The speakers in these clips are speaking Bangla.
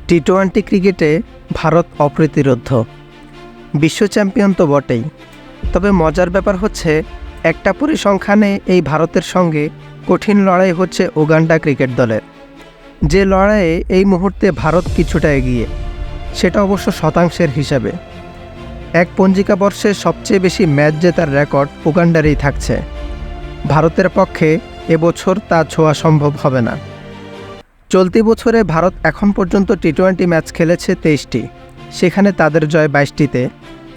টি-20 ক্রিকেটে ভারত অপ্রতিরোধ্য। বিশ্ব চ্যাম্পিয়ন তো বটেই, তবে মজার ব্যাপার হচ্ছে একটা পরিসংখ্যানে এই ভারতের সঙ্গে কঠিন লড়াই হচ্ছে উগান্ডা ক্রিকেট দলের। যে লড়াইয়ে এই মুহূর্তে ভারত কিছুটা এগিয়ে, সেটা অবশ্য শতাংশের হিসাবে। এক পঞ্জিকা বর্ষে সবচেয়ে বেশি ম্যাচ জেতার রেকর্ড উগান্ডারই থাকছে। ভারতের পক্ষে এবছর তা ছোঁয়া সম্ভব হবে না। চলতি বছরে ভারত এখন পর্যন্ত টি-20 ম্যাচ খেলেছে 23টি, সেখানে তাদের জয় 22টিতে।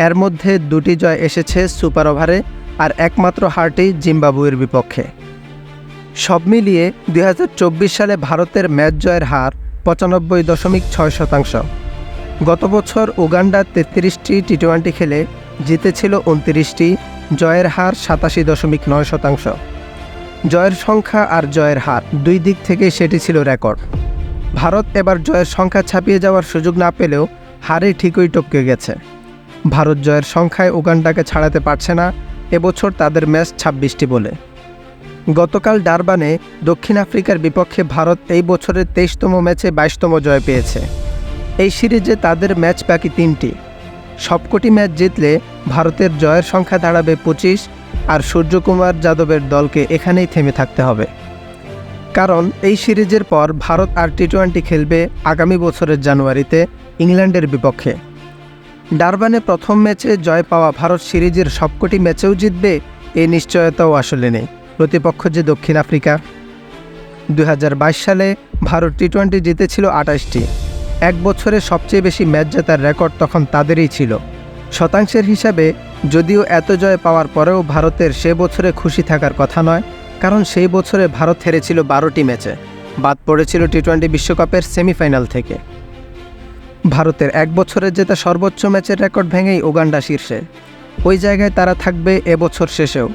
এর মধ্যে 2টি জয় এসেছে সুপার ওভারে, আর একমাত্র হারটি জিম্বাবুয়ের বিপক্ষে। সব মিলিয়ে 2024 সালে ভারতের ম্যাচ জয়ের হার 95.6%। গত বছর উগান্ডা 33টি টি-20 খেলে জিতেছিল 29টি, জয়ের হার 87.9%। জয়ের সংখ্যা আর জয়ের হার দুই দিক থেকে সেটি ছিল রেকর্ড। ভারত এবার জয়ের সংখ্যা ছাপিয়ে যাওয়ার সুযোগ না পেলেও হারে ঠিকই টপকে গেছে। ভারত জয়ের সংখ্যায় উগান্ডাকে ছাড়াতে পারছে না এবছর তাদের ম্যাচ 26টি বলে। গতকাল ডারবানে দক্ষিণ আফ্রিকার বিপক্ষে ভারত এই বছরের 23তম ম্যাচে 22তম জয় পেয়েছে। এই সিরিজে তাদের ম্যাচ বাকি 3টি। সবকটি ম্যাচ জিতলে ভারতের জয়ের সংখ্যা দাঁড়াবে 25, আর সূর্যকুমার যাদবের দলকে এখানেই থেমে থাকতে হবে। কারণ এই সিরিজের পর ভারত আর টি-20 খেলবে আগামী বছরের জানুয়ারিতে ইংল্যান্ডের বিপক্ষে। ডারবানে প্রথম ম্যাচে জয় পাওয়া ভারত সিরিজের সবকটি ম্যাচেও জিতবে এই নিশ্চয়তাও আসলে নেই। প্রতিপক্ষ যে দক্ষিণ আফ্রিকা। 2022 সালে ভারত টি-20 জিতেছিল 28টি। এক বছরে সবচেয়ে বেশি ম্যাচ জেতার রেকর্ড তখন তাদেরই ছিল। শতাংশের হিসাবে যদিও এত জয় পাওয়ার পরেও ভারতের সে বছরে খুশি থাকার কথা নয়, কারণ সেই বছরে ভারত হেরেছিল 12টি ম্যাচে, বাদ পড়েছিল টি-20 বিশ্বকাপের সেমিফাইনাল থেকে। ভারতের এক বছরে জেতা সর্বোচ্চ ম্যাচের রেকর্ড ভেঙেই উগান্ডা শীর্ষে। ওই জায়গায় তারা থাকবে এবছর শেষেও।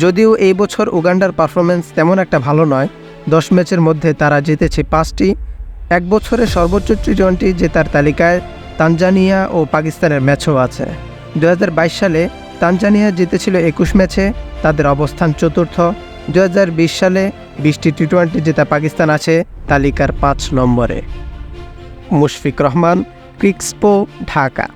যদিও এই বছর উগান্ডার পারফরমেন্স তেমন একটা ভালো নয়, 10 ম্যাচের মধ্যে তারা জিতেছে 5টি। এক বছরে সর্বোচ্চ টি-20 জেতার তালিকায় তানজানিয়া ও পাকিস্তানের ম্যাচও আছে। 2022 সালে তানজানিয়া জিতেছিল 21 ম্যাচে, তাদের অবস্থান চতুর্থ। 2020 সালে 20টি টি-20 জেতা পাকিস্তান আছে তালিকার 5 নম্বরে। মুশফিক রহমান, ক্রিকস্পো, ঢাকা।